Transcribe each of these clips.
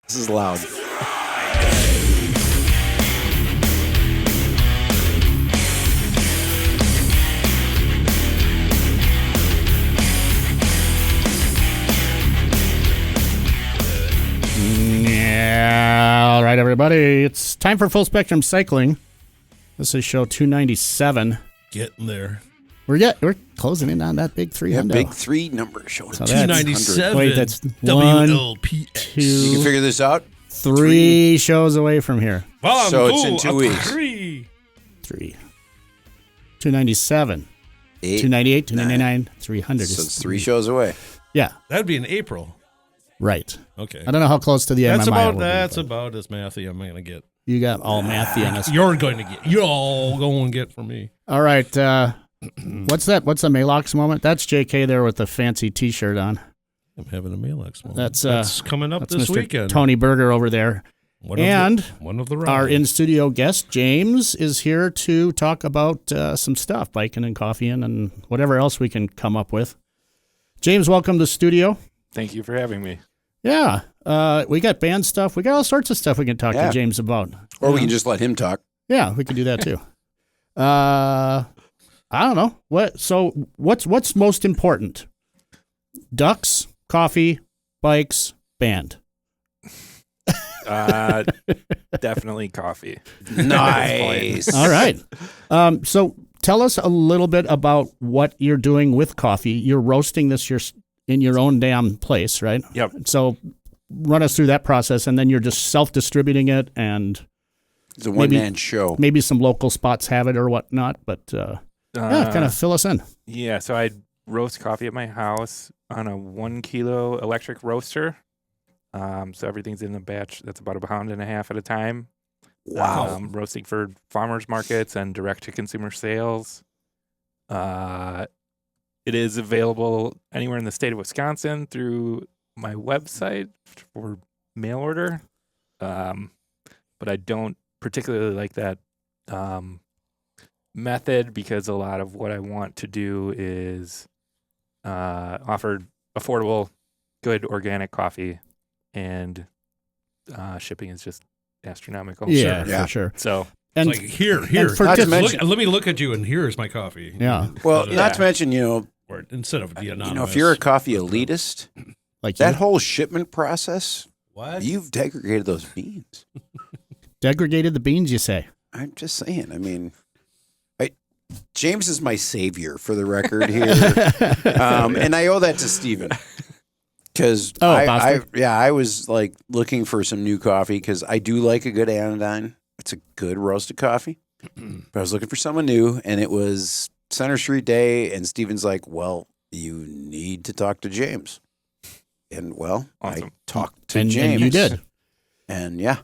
This is loud. Yeah, all right, everybody. It's time for Full Spectrum Cycling. This is show 297. Getting there. We're closing in on that big 300. Big 3 number showing. So 297. Wait, that's WLPX. 2, You can figure this out. 3 shows away from here. So it's in 2 weeks. 3. 297. 8, 298, 299, 300. So it's 3 shows away. Yeah, That'd be in April. right. Okay. I don't know how close to the That's MMI about it will be, that's but about as mathy I'm gonna get. You got all mathy on us. You're going to get. You're all going to get from me. All right. What's that? What's the Malox moment? That's JK there with the fancy T-shirt on. I'm having a Malex moment. That's coming up That's this Mr. weekend. Tony Berger over there. One of the Our rides. in-studio guest, James, is here to talk about some stuff, biking and coffeeing and whatever else we can come up with. James, welcome to the studio. Thank you for having me. Yeah. We got band stuff. We got all sorts of stuff we can talk to James about. Or we can just let him talk. Yeah, we can do that too. I don't know. What's most important? Ducks, coffee, bikes, band. Definitely coffee. Nice. All right. So tell us a little bit about what you're doing with coffee. You're roasting this in your own damn place, right? Yep. So run us through that process, and then you're just self-distributing it, and It's a one-man show. maybe some local spots have it or whatnot, but kind of fill us in. Yeah, so I roast coffee at my house on a 1 kilo electric roaster. So everything's in a batch that's about 1.5 pounds at a time. Wow. Roasting for farmers markets and direct-to-consumer sales. It is available anywhere in the state of Wisconsin through my website for mail order. But I don't particularly like that method because a lot of what I want to do is offer affordable, good organic coffee, and shipping is just astronomical. Yeah, Yeah. for sure. So And It's like here. for Not to just- mention- Let me look at you, and here's my coffee. yeah, Well, Yeah. not to mention, Or instead of the anonymous. if you're a coffee elitist, like that you whole shipment process, what? you've degraded those beans. degraded the beans, you say? I'm just saying. I mean, James is my savior for the record here, and I owe that to Steven. Because I was like looking for some new coffee because I do like a good anodyne. It's a good roasted coffee. But I was looking for someone new, and it was Center Street Day, and Steven's like, well, you need to talk to James. And, well, Awesome. I talked to and James. you did. And, yeah.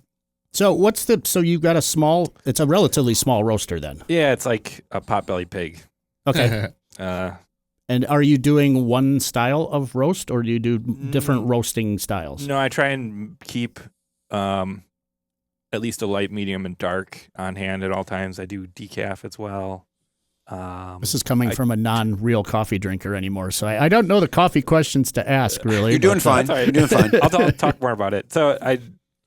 So so you've got it's a relatively small roaster then. yeah, it's like a potbelly pig. Okay. And are you doing one style of roast, or do you do different roasting styles? No, I try and keep at least a light, medium, and dark on hand at all times. I do decaf as well. This is coming from a non-real coffee drinker anymore, so I don't know the coffee questions to ask, really. You're doing but, fine. That's all right. You're doing fine. I'll talk more about it. So I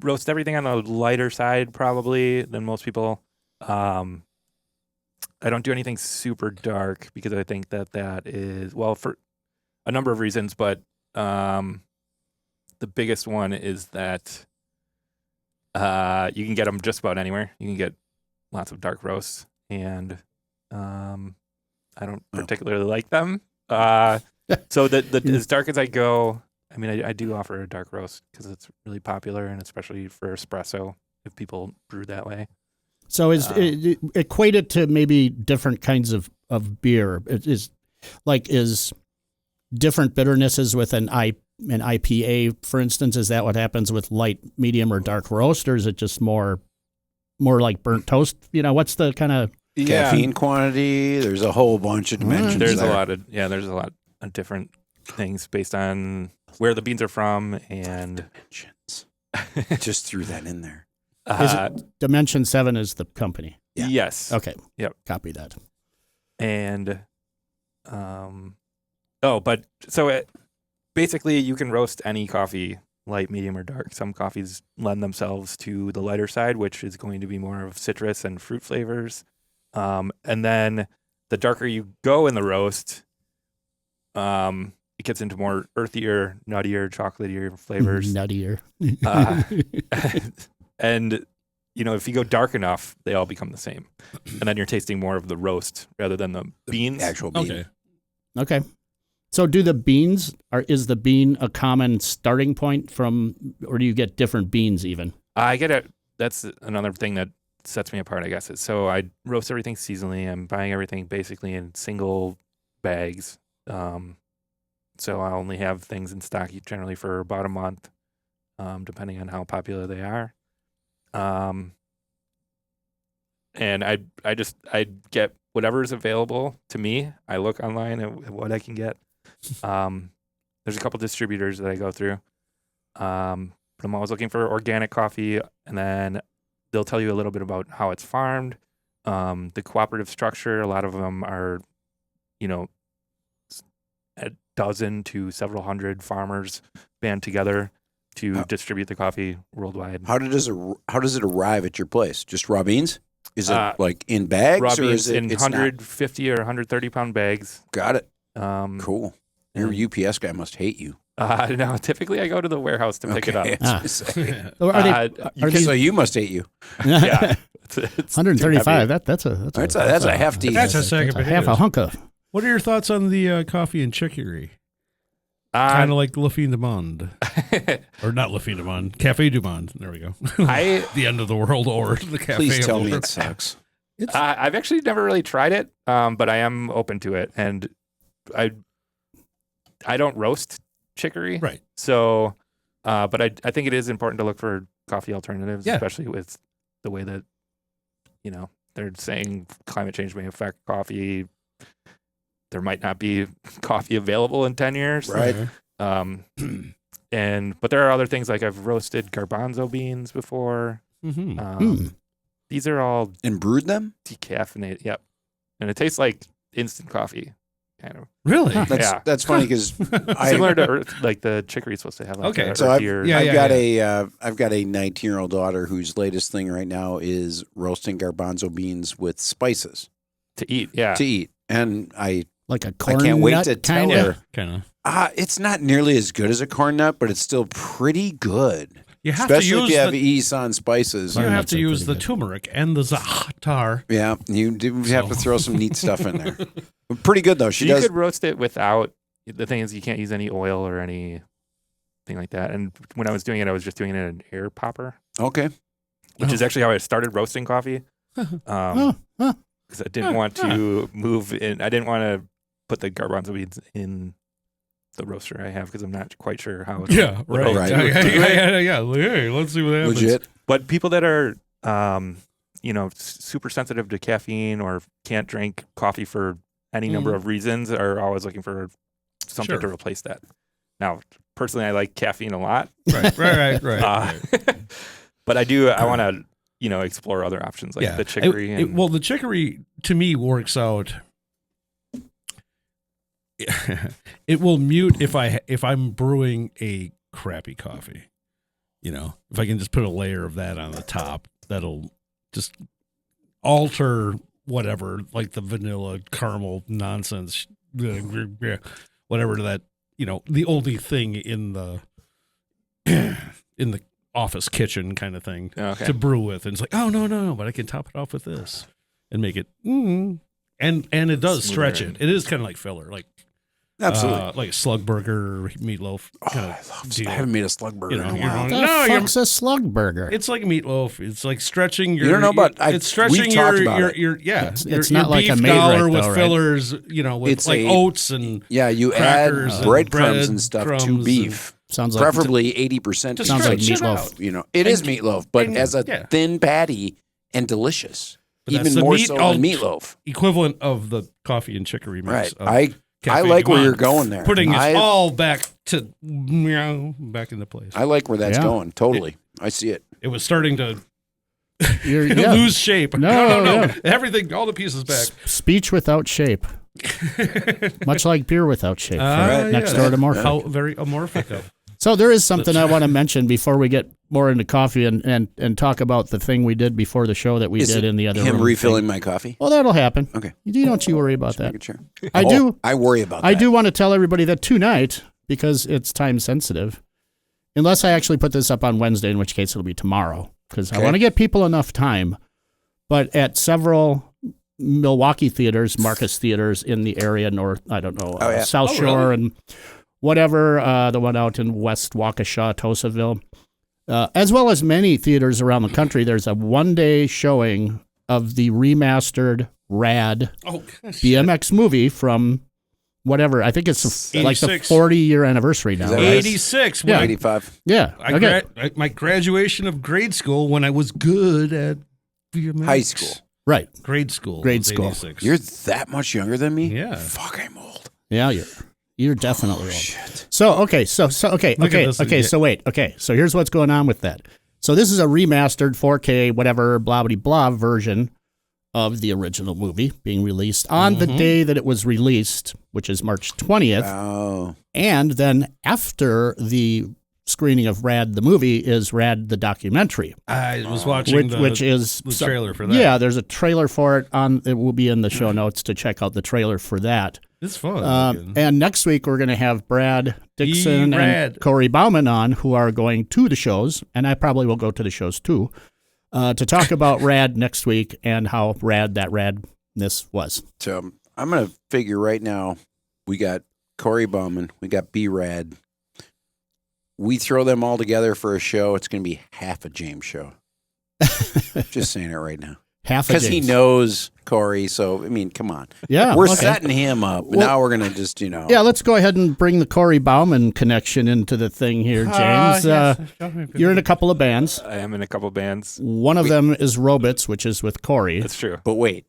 roast everything on the lighter side probably than most people. I don't do anything super dark because I think that is, well, for a number of reasons, but the biggest one is that you can get them just about anywhere. You can get lots of dark roasts, and I don't particularly like them. So as dark as I go, I mean, I do offer a dark roast because it's really popular, and especially for espresso, if people brew that way. So equate it to maybe different kinds of beer. Is different bitternesses with an IPA, for instance? Is that what happens with light, medium, or dark roast, or is it just more like burnt toast? What's the kind of Caffeine quantity. There's a whole bunch of dimensions. There's there. there's a lot of different things based on where the beans are from and dimensions. Just threw that in there. Dimension 7 is the company? Yeah. Yes. Okay. Yep. Copy that. And basically you can roast any coffee light, medium, or dark. Some coffees lend themselves to the lighter side, which is going to be more of citrus and fruit flavors. And then the darker you go in the roast, it gets into more earthier, nuttier, chocolatier flavors. Nuttier. And, if you go dark enough, they all become the same. And then you're tasting more of the roast rather than the beans. Actual bean. Okay. So is the bean a common starting point or do you get different beans even? I get it. That's another thing that sets me apart, I guess. So I roast everything seasonally. I'm buying everything basically in single bags. So I only have things in stock generally for about a month, depending on how popular they are. And I get whatever is available to me. I look online at what I can get. There's a couple distributors that I go through. But I'm always looking for organic coffee, and then they'll tell you a little bit about how it's farmed, the cooperative structure. A lot of them are, a dozen to several hundred farmers band together to distribute the coffee worldwide. How does it arrive at your place? Just raw beans? Is it like in bags? Raw or beans is it, in 150 or 130 pound bags. Got it. Cool. Your UPS guy must hate you. No, typically I go to the warehouse to pick it up. So you must hate you. Yeah. It's 135. That's a hefty. That's a sack of half a hunk of. What are your thoughts on the coffee and chicory? Kind of like Le Fin du Monde. Or not Le Fin du Monde. Café du Monde. There we go. The end of the world or the Café Please tell of me the it sucks. I've actually never really tried it, but I am open to it. And I don't roast chicory. Right. So, but I think it is important to look for coffee alternatives, especially with the way that, they're saying climate change may affect coffee. There might not be coffee available in 10 years. Right. But there are other things like I've roasted garbanzo beans before. Mm-hmm. These are all and brewed them? decaffeinated. Yep. And it tastes like instant coffee. Kind of. Really? That's funny because similar to like the chicory is supposed to have. Like so I've got a 19-year-old daughter whose latest thing right now is roasting garbanzo beans with spices to eat. Yeah, to eat, and like a corn I can't wait nut, to tell her. Kind of. It's not nearly as good as a corn nut, but it's still pretty good. You have Especially to use if you have Isan spices. You have to use the turmeric and the za'atar. Yeah, you do have to throw some neat stuff in there. Pretty good though. You could roast it without. The thing is, you can't use any oil or anything like that. And when I was doing it, I was just doing it in an air popper. Okay. Which is actually how I started roasting coffee. Because I didn't want to move in. I didn't want to put the garbanzo beans in the roaster I have because I'm not quite sure how. Yeah, right. Yeah. Hey, let's see what happens. Legit. But people that are, super sensitive to caffeine or can't drink coffee for any number of reasons are always looking for something to replace that. Now, personally, I like caffeine a lot. Right. But I want to, explore other options like the chicory. The chicory to me works out. It will mute if I'm brewing a crappy coffee. If I can just put a layer of that on the top, that'll just alter whatever, like the vanilla caramel nonsense, whatever that the only thing in the office kitchen kind of thing to brew with, and it's like, oh no, but I can top it off with this and make it and it does stretch it. It is kind of like filler, like. Absolutely. Like a slug burger or meatloaf. I haven't made a slug burger in a while. The fuck's a slug burger? It's like a meatloaf. It's like stretching your. You don't know about. It's stretching your It's not like a beef made dollar right, with though, fillers. With it's like oats and you crackers add breadcrumbs and and stuff bread, to beef. Sounds like preferably 80%. Sounds like stretch it meatloaf. out. It is meatloaf, but as a thin patty and delicious. Even more so than meatloaf. Equivalent of the coffee and chicory mix. Right. I like where you're going there. Putting it all back into place. I like where that's going. Totally. I see it. It was starting to lose shape. No. Everything, all the pieces back. Speech without shape. Much like beer without shape. Next door to Morphic. How very amorphic of. So there is something I want to mention before we get more into coffee and talk about the thing we did before the show that we did in the other room. Him refilling my coffee? Well, that'll happen. Okay. You don't you worry about that. Sure. I worry about that. I do want to tell everybody that tonight, because it's time sensitive, unless I actually put this up on Wednesday, in which case it'll be tomorrow, because I want to get people enough time. But at several Milwaukee theaters, Marcus theaters in the area, South Shore and whatever, the one out in West Waukesha, Tosaville, as well as many theaters around the country, there's a one-day showing of the remastered Rad BMX movie from whatever. I think it's like the 40-year anniversary now. 86. Yeah. 85. Yeah. My graduation of grade school when I was good at BMX. High school. Right. Grade school. Grade school. 86. You're that much younger than me? Yeah. Fuck, I'm old. Yeah, you're definitely old. Shit. So wait. So here's what's going on with that. So this is a remastered 4K whatever blah blah blah version of the original movie being released on the day that it was released, which is March 20th. Oh. And then after the screening of Rad the movie is Rad the documentary. I was watching which is the trailer for that. Yeah, there's a trailer for it it will be in the show notes to check out the trailer for that. It's fun. And next week we're going to have Brad Dixon and Corey Bauman on, who are going to the shows, and I probably will go to the shows too, to talk about Rad next week and how rad that radness was. So I'm going to figure right now, we got Corey Bauman, we got B-Rad. We throw them all together for a show, it's going to be half a James show. Just saying it right now. Half a James. Because he knows Corey, so, I mean, come on. Yeah. We're setting him up. Well, now we're going to just, Yeah, let's go ahead and bring the Corey Bauman connection into the thing here, James. Yes. You're in a couple of bands. I am in a couple bands. One of them is Robots, which is with Corey. That's true. But wait,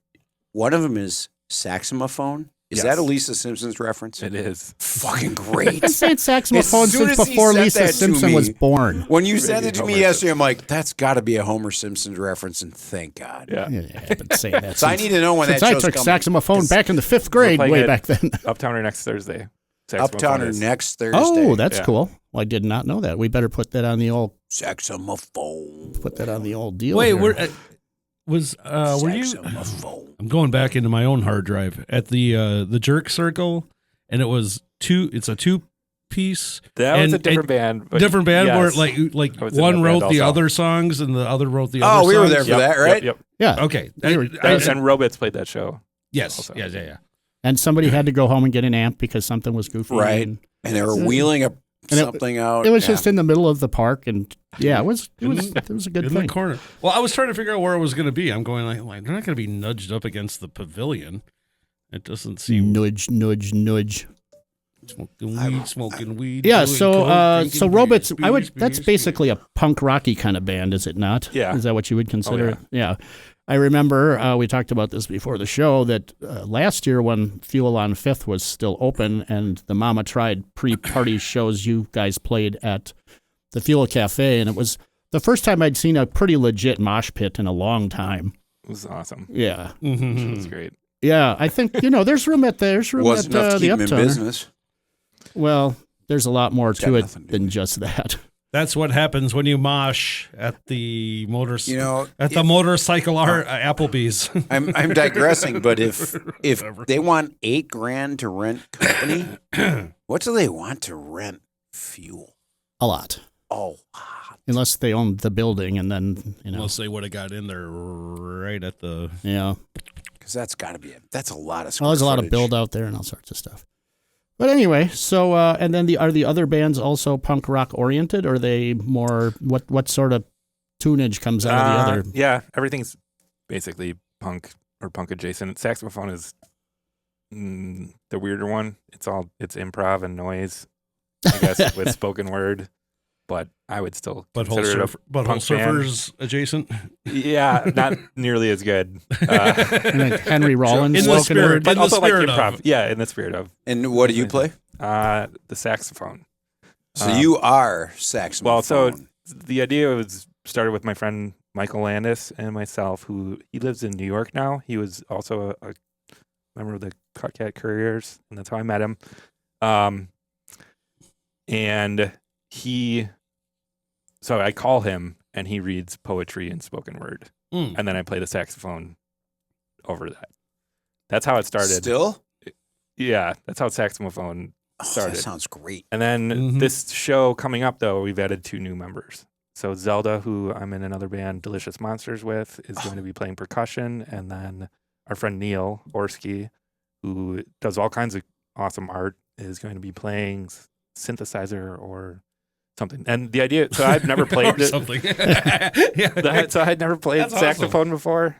one of them is Saxophone? Is that a Lisa Simpson's reference? It is. Fucking great. I've said saxophone since before Lisa Simpson was born. When you sent it to me yesterday, I'm like, that's got to be a Homer Simpson reference, and thank God. Yeah. I've been saying that. So I need to know when that show's I took coming. saxophone back in the 5th grade, way back then. Uptowner next Thursday. Uptowner next Thursday. Oh, that's cool. Well, I did not know that. We better put that on the old saxophone. Put that on the old deal. Wait, here. were you? I'm going back into my own hard drive at the Jerk Circle, and it's a 2-piece. That was a different band. Different band yes. where like one wrote the other songs and the other wrote the other songs. Oh, we were there for that, right? Yep. Yeah. Okay. And Robots played that show. Yes. Also. Yeah. And somebody had to go home and get an amp because something was goofy. Right. And they were wheeling something out. It was just in the middle of the park, and it was a good in thing. The corner. Well, I was trying to figure out where it was going to be. I'm going like they're not going to be nudged up against the pavilion. It doesn't seem nudge. Smoking weed. Yeah, so Robots, that's basically a punk rocky kind of band, is it not? Yeah. Is that what you would consider it? Yeah. I remember we talked about this before the show that last year when Fuel on 5th was still open and the Mama Tried pre-party shows you guys played at the Fuel Cafe, and it was the first time I'd seen a pretty legit mosh pit in a long time. It was awesome. Yeah. Mm-hmm. It was great. Yeah, I think, there's room at the Uptown. Well, there's a lot more to it than just that. That's what happens when you mosh at the motorcycle Applebee's. I'm digressing, but if they want $8,000 to rent company, what do they want to rent fuel? A lot. Oh, unless they own the building, and then unless they would have got in there right at the because that's got to be that's a lot of. There's a lot of build out there and all sorts of stuff. But anyway, so and then are the other bands also punk rock oriented, or are they more what sort of tunage comes out of the other? Yeah, everything's basically punk or punk adjacent. Saxophone is the weirder one. It's improv and noise, I guess, with spoken word. But I would still consider it a punk surfers band. Adjacent. Yeah, not nearly as good. Like Henry Rollins, in the spirit, but also like improv. Of. Yeah, in the spirit of. And what do you play? The saxophone. So you are saxophone. Well, so the idea started with my friend Michael Landis and myself, he lives in New York now. He was also a member of the Cut Couriers, and that's how I met him. And so I call him and he reads poetry and spoken word. And then I play the saxophone over that. That's how it started. Still? Yeah, that's how saxophone started. That sounds great. And then this show coming up, though, we've added 2 new members. So Zelda, who I'm in another band, Delicious Monsters, with, is going to be playing percussion. And then our friend Neil Orsky, who does all kinds of awesome art, is going to be playing synthesizer or something. And the idea, so I've never played it. Something. So I'd never played That's saxophone before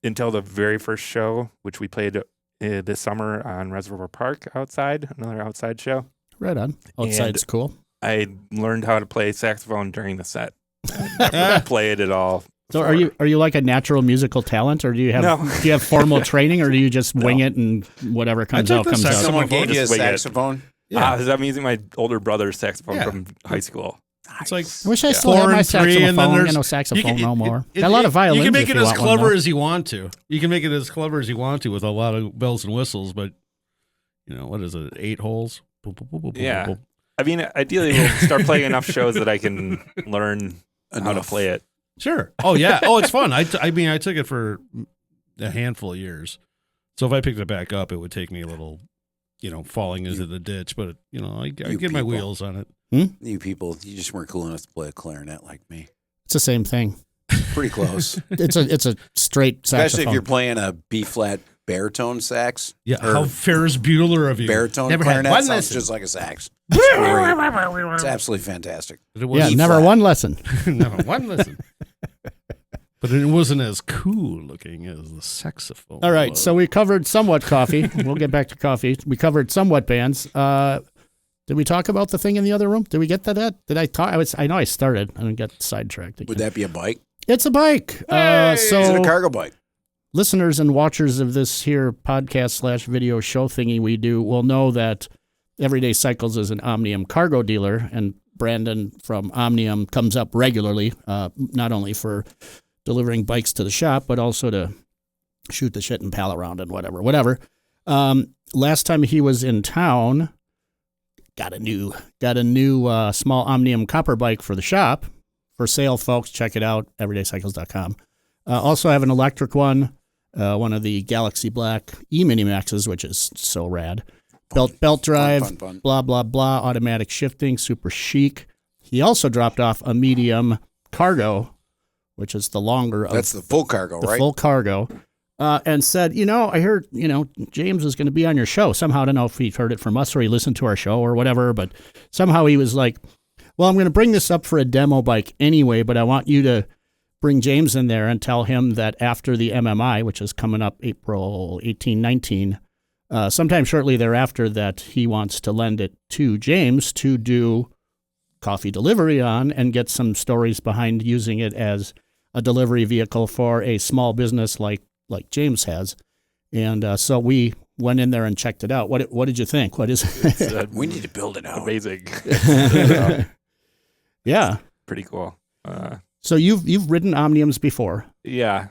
until the very first show, which we played this summer on Reservoir Park outside, another outside show. Right on. Outside's cool. I learned how to play saxophone during the set. I never played it all. So are you like a natural musical talent, or do you have formal training, or do you just wing it and whatever comes out comes out? Someone gave you a saxophone? Yeah, I'm using my older brother's saxophone from high school. It's like I wish I still had my saxophone. No saxophone no more. Got a lot of violins. You can make it as clever one, as you want to. You can make it as clever as you want to with a lot of bells and whistles, but what is it? 8 holes? Boop, boop, boop, boop, Yeah. boop, boop. I mean, ideally, we'll start playing enough shows that I can learn how to play it. Sure. Oh, yeah. Oh, it's fun. I took it for a handful of years. So if I picked it back up, it would take me a little, falling into the ditch. But, I get my wheels on it. You people, you just weren't cool enough to play a clarinet like me. It's the same thing. Pretty close. It's a straight saxophone. Especially if you're playing a B-flat baritone sax. Yeah, how Ferris Bueller of you. Baritone Never had clarinet one sounds lesson. just like a sax. It's great. It's absolutely fantastic. Never one lesson. Never one lesson. But it wasn't as cool looking as the saxophone. All right, so we covered somewhat coffee. We'll get back to coffee. We covered somewhat bands. Did we talk about the thing in the other room? Did we get to that? Did I talk? I know I started. I didn't get sidetracked again. Would that be a bike? It's a bike. Hey! So Is it a cargo bike? listeners and watchers of this here podcast / video show thingy we do will know that Everyday Cycles is an Omnium cargo dealer, and Brandon from Omnium comes up regularly, not only for delivering bikes to the shop, but also to shoot the shit and pal around and whatever. Last time he was in town, got a new small Omnium copper bike for the shop for sale, folks. Check it out, everydaycycles.com. Also have an electric one, one of the Galaxy Black E-Mini Maxes, which is so rad. Belt drive, Fun. blah, blah, blah, automatic shifting, super chic. He also dropped off a medium cargo, which is the longer of... That's the full cargo, right? The full cargo. And said, I heard, James is going to be on your show. Somehow, I don't know if he heard it from us or he listened to our show or whatever, but somehow he was like, well, I'm going to bring this up for a demo bike anyway, but I want you to bring James in there and tell him that after the MMI, which is coming up April 18, 19, sometime shortly thereafter, that he wants to lend it to James to do coffee delivery on and get some stories behind using it as a delivery vehicle for a small business like James has. And so we went in there and checked it out. What did you think? What is it? We need to build it out. Amazing. Yeah. Pretty cool. So you've ridden Omniums before. Yeah.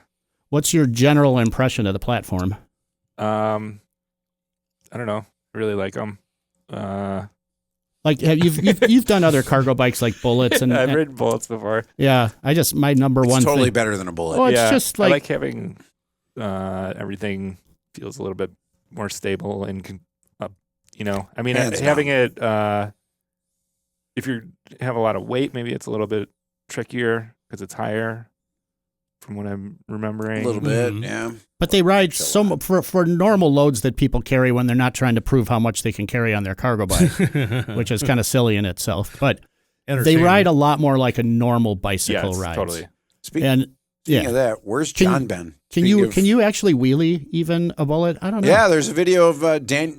What's your general impression of the platform? I don't know. I really like them. Like you've done other cargo bikes like Bullets and I've ridden Bullets before. Yeah, my number one. It's totally thing, better than a Bullet. Well, it's yeah, just I like having everything feels a little bit more stable and I mean, Hands having down. it if you have a lot of weight, maybe it's a little bit trickier because it's higher. From what I'm remembering, A little bit, yeah. But they ride for normal loads that people carry when they're not trying to prove how much they can carry on their cargo bike, which is kind of silly in itself. But they ride a lot more like a normal bicycle ride. Totally. Speaking of that, where's John been? Can you actually wheelie even a Bullet? I don't know. Yeah, there's a video of Danny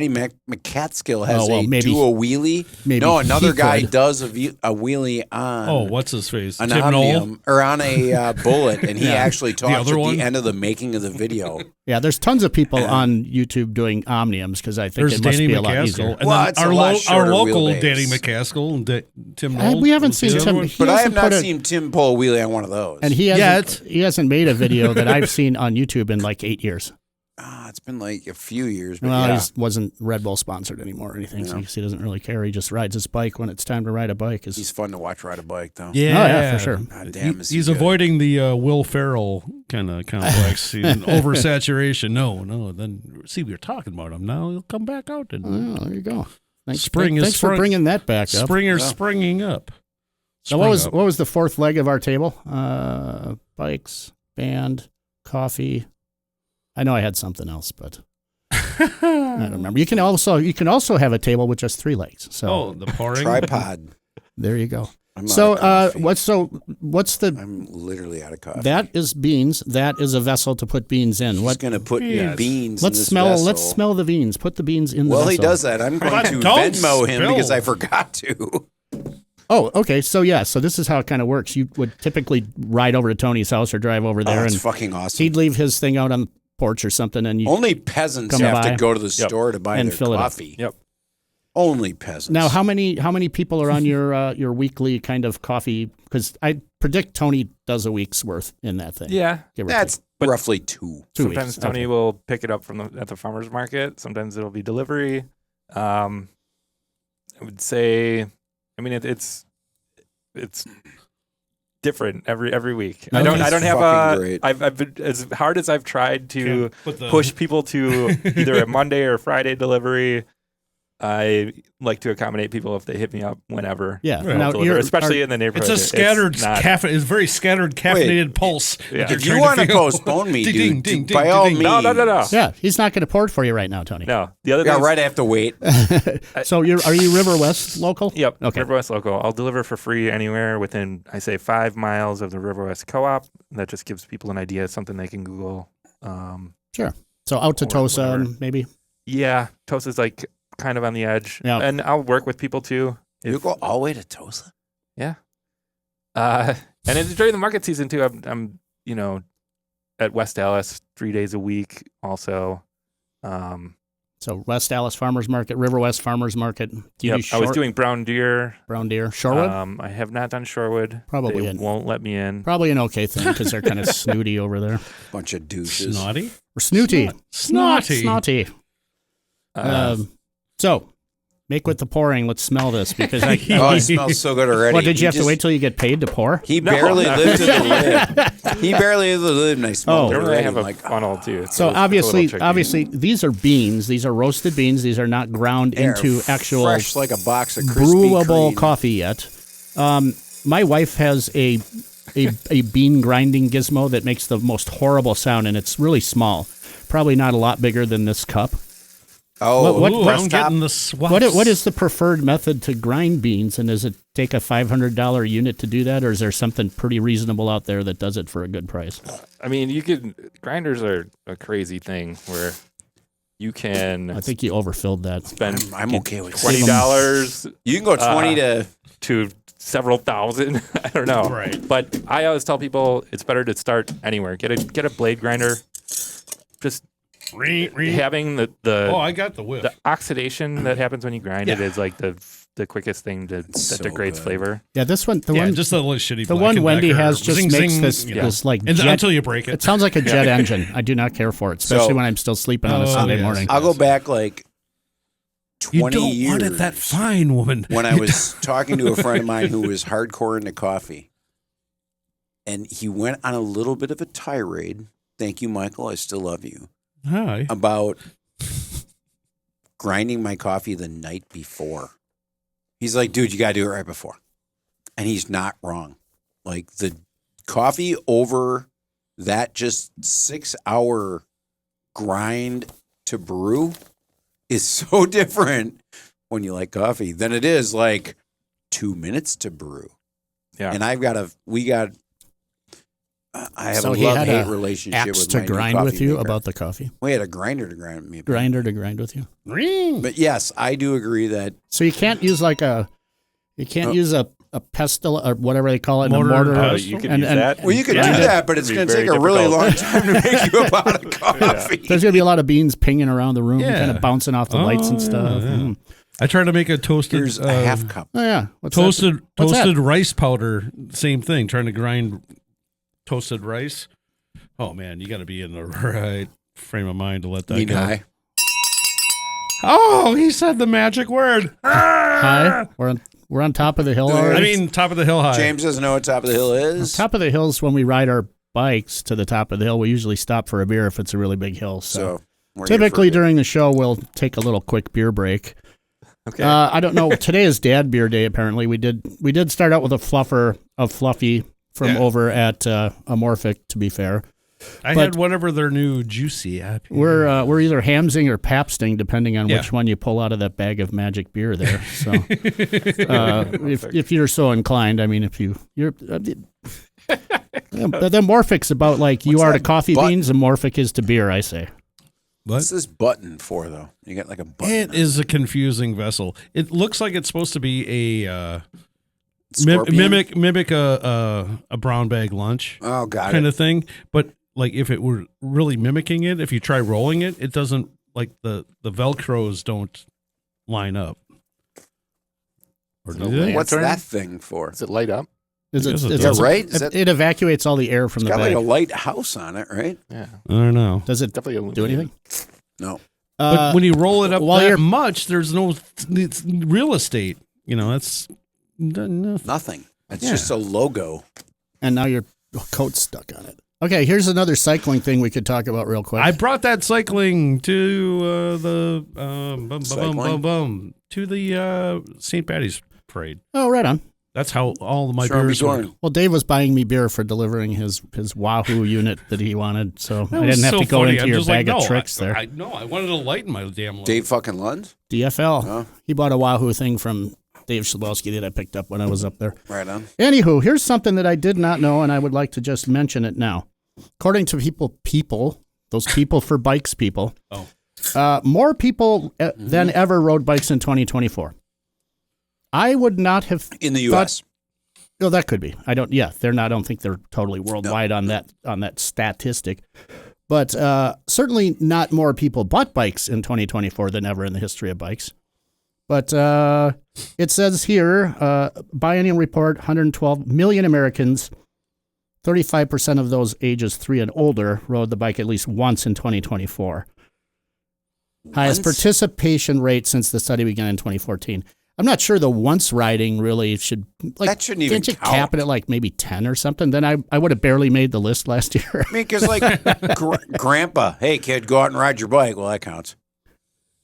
McCatskill has do a wheelie. Maybe another guy does a wheelie on. Oh, what's his face? An Tim Omnium, or on a Bullet, and he actually talks at one? the end of the making of the video. Yeah, there's tons of people on YouTube doing Omniums because I think There's it must Danny be a lot McCaskill. easier. And Well, then it's a lot our shorter local wheelbase. Danny McCaskill and Tim Knoll. We haven't seen Tim. But I have not seen Tim pull a wheelie on one of those. And he hasn't made a video that I've seen on YouTube in like 8 years. It's been like a few years. But Well, he wasn't Red Bull sponsored anymore or anything, so he doesn't really care. He just rides his bike when it's time to ride a bike. He's fun to watch ride a bike, though. Yeah, oh, yeah, for sure. God damn, he's avoiding the Will Ferrell kind of complex. He's an oversaturation. No. Then see, we were talking about him. Now he'll come back out. And there you go. Thanks for bringing that back up. Springing up. So what was the fourth leg of our table? Bikes, band, coffee. I know I had something else, but I don't remember. You can also have a table with just 3 legs. So the pouring tripod. There you go. I'm what's the? I'm literally out of coffee. That is beans. That is a vessel to put beans in. He's going to put beans. Let's in this smell. vessel. Let's smell the beans. Put the beans in the vessel. Well, he does that. I'm going to Venmo him because I forgot to. Oh, okay. So this is how it kind of works. You would typically ride over to Tony's house or drive over there, It's and fucking awesome. he'd leave his thing out on the porch or something, and only peasants have to go to the store to buy and their fill coffee. Yep. Only peasants. Now, how many people are on your weekly kind of coffee? Because I predict Tony does a week's worth in that thing. Yeah. That's roughly 2. Sometimes weeks. Tony will pick it up at the farmer's market. Sometimes it'll be delivery. I would say, I mean, it's different every week. No, I don't have great. I've been, as hard as I've tried to push people to either a Monday or Friday delivery. I like to accommodate people if they hit me up whenever. Yeah. I'll deliver, especially in the neighborhood. It's a scattered it's very scattered caffeinated pulse. Yeah. If you want to postpone me, dude, by all means. No. Yeah, he's not going to pour it for you right now, Tony. No. The other thing right, I have to wait. So are you River West local? Yep. Okay. River West local. I'll deliver for free anywhere within, I say, 5 miles of the River West Co-op. That just gives people an idea, something they can Google. Sure. So out to Tosa, maybe? Yeah. Tosa's like kind of on the edge. Yeah. And I'll work with people too. You go all the way to Tosa? Yeah. And it's during the market season too. I'm at West Dallas 3 days a week also. So West Dallas Farmers Market, River West Farmers Market. I was doing Brown Deer. Shorewood? I have not done Shorewood. Probably they won't let me in. Probably an okay thing because they're kind of snooty over there. Bunch of douches. Snotty? Or snooty. Snotty. So, make with the pouring. Let's smell this because it smells so good already. What, did you have to wait till you get paid to pour? He barely lifted the lid. He barely lifted the lid, and I smelled it They already. have a funnel too. So obviously, these are beans. These are roasted beans. These are not ground into actual fresh like a box of Krispy brewable Kreme. coffee yet. My wife has a bean grinding gizmo that makes the most horrible sound, and it's really small. Probably not a lot bigger than this cup. Oh, I'm getting the swaps. What is the preferred method to grind beans, and does it take a $500 unit to do that, or is there something pretty reasonable out there that does it for a good price? I mean, grinders are a crazy thing where you can. I think you overfilled that. Spend I'm okay with $20. You can go 20 to several thousand. I don't know. Right. But I always tell people it's better to start anywhere. Get a blade grinder. Just having the I got the whip. The oxidation that happens when you grind it is like the quickest thing that degrades flavor. Yeah, just the little shitty. The one Wendy has just makes this like jet, until you break it. It sounds like a jet engine. I do not care for it, especially when I'm still sleeping on a Sunday morning. I'll go back like 20 years. You don't want it that fine, woman. When I was talking to a friend of mine who was hardcore into coffee, and he went on a little bit of a tirade. Thank you, Michael. I still love you. Hi. About grinding my coffee the night before. He's like, dude, you got to do it right before. And he's not wrong. Like the coffee over that just 6-hour grind to brew is so different when you like coffee than it is like 2 minutes to brew. Yeah. And I have a love-hate relationship with to my grind new with coffee you maker. about the coffee. We had a grinder to grind with me. Grinder to grind with you. But yes, I do agree that. So you can't use use a pestle or whatever they call it, in a mortar. You can use that. Well, you could do that, but it's going to take a really long time to make you a pot of coffee. There's going to be a lot of beans pinging around the room, kind of bouncing off the lights and stuff. Yeah. Mm. I tried to make a toasted. Here's a half cup. Oh yeah, toasted rice powder. Same thing. Trying to grind toasted rice. Oh man, you got to be in the right frame of mind to let that go. High. Oh, he said the magic word. High. We're on top of the hill already. I mean, top of the hill high. James doesn't know what top of the hill is. Top of the hills, when we ride our bikes to the top of the hill, we usually stop for a beer if it's a really big hill. So typically during the show, we'll take a little quick beer break. Okay. I don't know. Today is Dad Beer Day. Apparently, we did start out with a fluffer of Fluffy from over at Amorphic. To be fair, I had whatever their new juicy app. We're either Hammsing or Pabsting, depending on which one you pull out of that bag of magic beer there. So, if you're so inclined, I mean, if you're. The Amorphic's about like you are to coffee beans, Amorphic is to beer, I say. What's this button for, though? You got like a button. It is a confusing vessel. It looks like it's supposed to be a mimic a brown bag lunch kind of thing. But like if it were really mimicking it, if you try rolling it, it doesn't, like the Velcros don't line up. Or do they? What's that thing for? Does it light up? Right? It evacuates all the air from the bag. It's got like a lighthouse on it, right? Yeah. I don't know. Does it definitely do anything? No. But when you roll it up that much, there's no real estate. You know, that's nothing. It's just a logo. And now your coat's stuck on it. Okay, here's another cycling thing we could talk about real quick. I brought that cycling to the St. Patty's parade. Oh, right on. That's how all of my beers were. Well, Dave was buying me beer for delivering his Wahoo unit that he wanted, so I didn't have to go into your bag of tricks there. I wanted to lighten my damn load. Dave fucking Lund? DFL. Oh. He bought a Wahoo thing from Dave Schlabowski that I picked up when I was up there. Right on. Anywho, here's something that I did not know, and I would like to just mention it now. According to those people for bikes people, more people than ever rode bikes in 2024. I would not have in the U.S. Oh, that could be. I don't think they're totally worldwide on that statistic, but certainly not more people bought bikes in 2024 than ever in the history of bikes. But it says here, biennial report: 112 million Americans, 35% of those ages 3 and older, rode the bike at least once in 2024. Highest participation rate since the study began in 2014. I'm not sure the once riding really should, like, that shouldn't even can't you cap it at like maybe 10 or something? Then I would have barely made the list last year. I mean, because like grandpa, hey kid, go out and ride your bike. Well, that counts.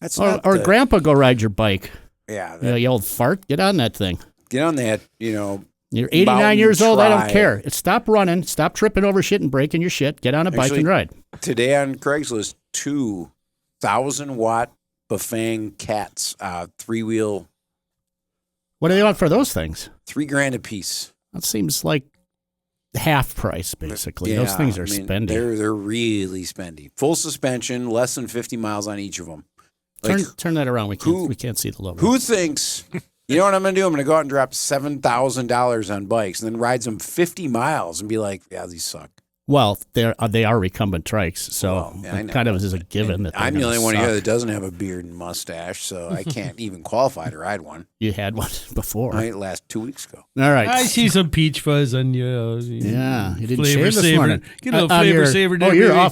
That's or grandpa, go ride your bike. Yeah. You old fart, get on that thing. Get on that, You're 89 years old, I don't care. Stop running, stop tripping over shit and breaking your shit. Get on a bike and ride. Today on Craigslist, 2,000-watt Bafang cats, 3-wheel. What do they want for those things? $3,000 a piece. That seems like half price, basically. Those things are spendy. They're really spendy. Full suspension, less than 50 miles on each of them. Like, turn that around. We can't see the logo. Who thinks, you know what I'm going to do? I'm going to go out and drop $7,000 on bikes and then ride them 50 miles and be like, yeah, these suck. Well, they are recumbent trikes, so it kind of is a given. That I'm the only one here that doesn't have a beard and mustache, so I can't even qualify to ride one. You had one before. Right, last 2 weeks ago. All right. I see some peach fuzz on you. Yeah, you didn't shave this morning. Get a little flavor saver.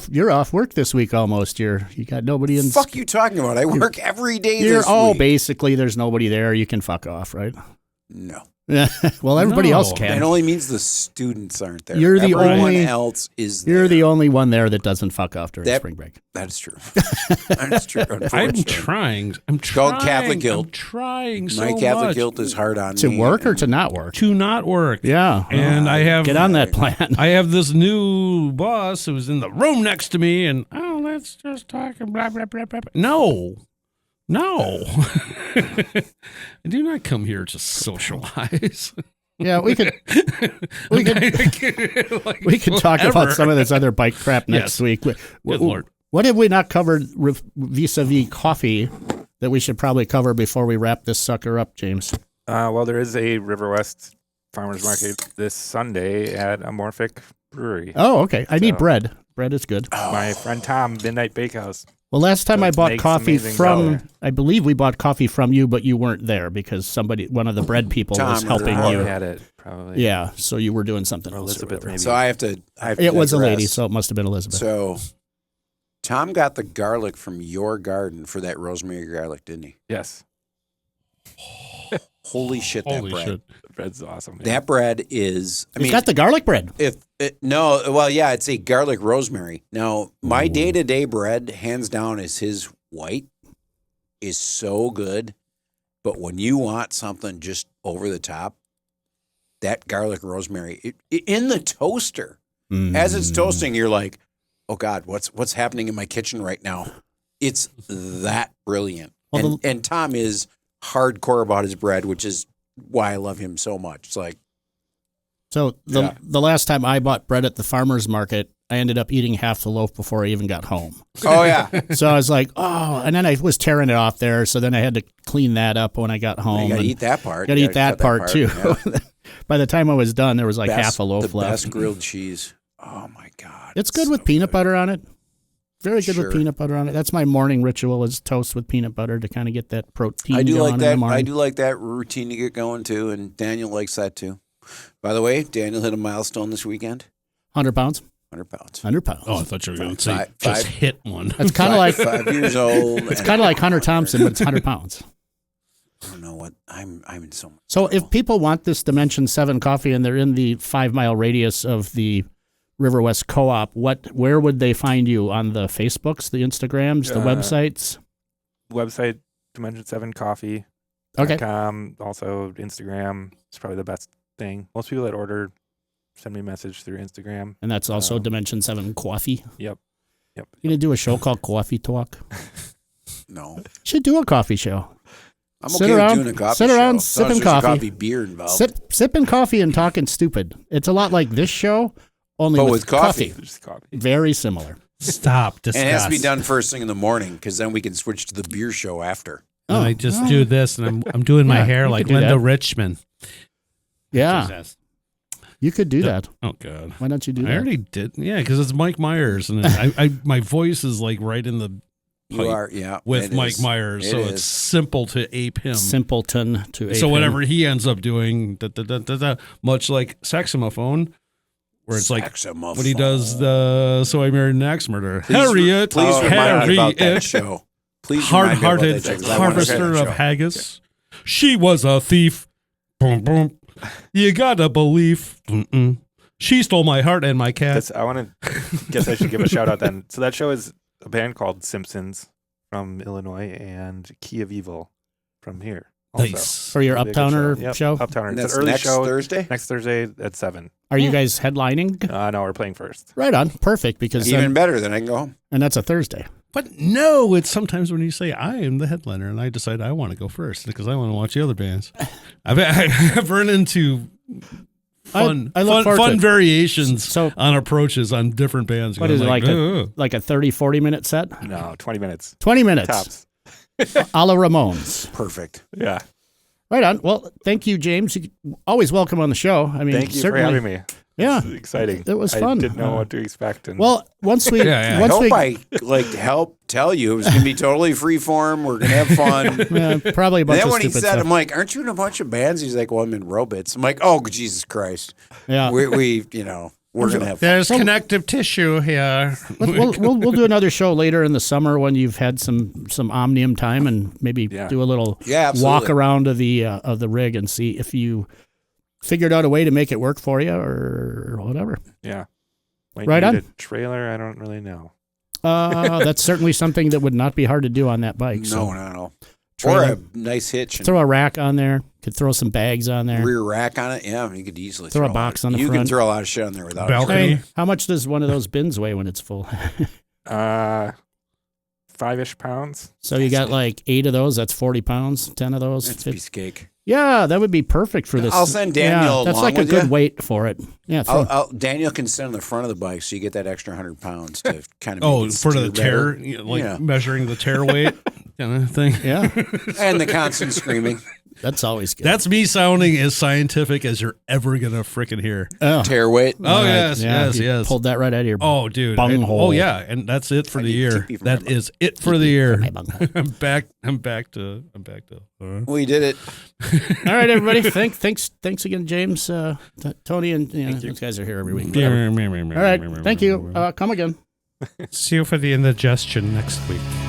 You're off work this week almost. You got nobody in. Fuck you talking about? I work every day this week. Basically, there's nobody there. You can fuck off, right? No. Yeah. Well, everybody else can. It only means the students aren't there. Everyone else is there. You're the only one there that doesn't fuck off during spring break. That's true. That's true. I'm trying. It's called Catholic guilt. I'm trying so much. My Catholic guilt is hard on me. To work or to not work? To not work. Yeah. And I have... Get on that plan. I have this new boss who's in the room next to me, and, let's just talk and blah, blah, blah, blah. No. I do not come here to socialize. Yeah, we could talk about some of this other bike crap next week. Good Lord. What have we not covered vis-a-vis coffee that we should probably cover before we wrap this sucker up, James? Well, there is a River West Farmers Market this Sunday at Amorphic Brewery. Oh, okay. I need bread. Bread is good. My friend Tom, Midnight Bakehouse. Well, last time I bought coffee I believe we bought coffee from you, but you weren't there because one of the bread people was helping you. Had it, probably. Yeah, so you were doing something else. Elizabeth, maybe. So I have to it was a lady, so it must have been Elizabeth. So Tom got the garlic from your garden for that rosemary garlic, didn't he? Yes. Holy shit, that bread. Shit. The bread's awesome. That bread is, He's got the garlic bread. it's a garlic rosemary. Now, my day-to-day bread, hands down, is his white, is so good. But when you want something just over the top, that garlic rosemary, in the toaster, as it's toasting, you're like, oh God, what's happening in my kitchen right now? It's that brilliant. Well, and Tom is hardcore about his bread, which is why I love him so much. It's like, So the last time I bought bread at the farmer's market, I ended up eating half the loaf before I even got home. oh yeah, So I was like, oh, and then I was tearing it off there. So then I had to clean that up when I got home. you got to and eat that part. Got to You eat that part too. yeah. By the time I was done, there was like half a loaf the left. best grilled cheese. Oh my God, It's good so with peanut butter on it. Very good Sure. with peanut butter on it. That's my morning ritual: is toast with peanut butter to kind of get that protein. I do going like in that. the morning. I do like that routine to get going too, and Daniel likes that too. By the way, Daniel hit a milestone this weekend. 100 pounds. 100 pounds. 100 pounds. Oh, I thought you were going to say Five- just five- hit one. That's kind of like 5 years old. it's kind of like Hunter Thompson, but it's 100 pounds. I don't know what I'm in so much. So if people want this Dimension 7 coffee and they're in the 5-mile radius of the River West Co-op, where would they find you? On the Facebooks, the Instagrams, the websites? Website, Dimension7Coffee. Okay. Also, Instagram is probably the best thing. Most people that order send me a message through Instagram. And that's also Dimension 7 Coffee. Yep. You going to do a show called Coffee Talk? No, Should do a coffee show. I'm Sit okay around- with doing a coffee sit show. around As long as sipping there's a coffee. beer involved. Sipping coffee and talking stupid. It's a lot like this show, only But with with coffee. Just coffee. Very similar. Stop. Discuss. And it has to be done first thing in the morning because then we can switch to the beer show after. And I just do this, and I'm doing my Yeah, hair you like could do Linda that. Richmond. Yeah, you could do that. Oh God. Why don't you do I that? already did. Yeah, because it's Mike Myers, and I my voice is like right in the You pipe are, yeah. with it Mike is. Myers, It so is. it's simple to ape him. Simpleton to So ape whatever him. he ends up doing, much like saxophone, where it's like Saxophone. when he does the "So I Married an Axe Murderer," Please Harriet, remind me about that Harriet, show. Please remind me about hard-hearted that show, 'cause I wanna see harvester that of show. haggis. She was a thief. Boom, boom. You gotta believe. Mm-mm. She stole my heart and my cat. Guess I should give a shout out then. So that show is a band called Simpsons from Illinois and Key of Evil from here. Also. Nice. For your Really good Uptowner show? Uptowner. And It's that's an early next show. Thursday? Next Thursday at 7. Are you guys headlining? No, we're playing first. Right on. Perfect. Because Even better, then I can go home. and that's a Thursday. But no, it's sometimes when you say I am the headliner and I decide I want to go first because I want to watch the other bands. I've run into fun I look forward to it. variations So- on approaches on different bands. What I'm is it, "Ugh." like a 30, 40-minute set? No, 20 minutes. 20 minutes. Tops. A la Ramones. Perfect. Yeah. Right on. Well, thank you, James. You're always welcome on the show. I mean, Thank you for certainly. having me. Yeah. It's exciting. It was fun. I didn't know what to expect. And Well, once we, Yeah, yeah. I once hope we, I help tell you it was going to be totally free form. We're going to have fun. probably a And bunch then of when he stupid said, stuff. I'm like, aren't you in a bunch of bands? He's like, well, I'm in Robits. I'm like, oh, Jesus Christ. Yeah. We're going to have fun. There's connective tissue here. We'll do another show later in the summer when you've had some omnium time and maybe Yeah. do a little Yeah, walk absolutely. around of the rig and see if you figured out a way to make it work for you or whatever. yeah. Might Right need on. A trailer, I don't really know. That's certainly something that would not be hard to do on that bike. So No. Or Trailer. a nice hitch and throw a rack on there. Could throw some bags on there. rear rack on it. Yeah, you could easily Throw a lot box of- on the You can front. throw a lot of shit on there without Balcony. a Hey, how much does one of those bins weigh when it's full? 5-ish pounds. So you got like 8 of those. That's 40 pounds. 10 of those. That's a 50. piece of cake. Yeah, that would be perfect for this. I'll send Daniel Yeah, that's along like a with good you. weight for it. Yeah. Daniel can sit on the front of the bike so you get that extra 100 pounds to kind of Oh, make it for the steer tear, better. you know, like Yeah. measuring the tear weight kind of thing. yeah, And the constant screaming. that's always good. That's me sounding as scientific as you're ever gonna frickin' hear. oh, Tear weight. Oh yes, yeah, yes, you yes. Pulled that right out of your Oh, dude. bunghole. Oh, yeah, and that's it for I the need to year. keep you from That my is it for the year. my bunghole. I'm back to. We did it. All right, everybody. Thanks again, James, Tony, and those guys are here every week. Whatever. All right, thank you. Come again. See you for the indigestion next week.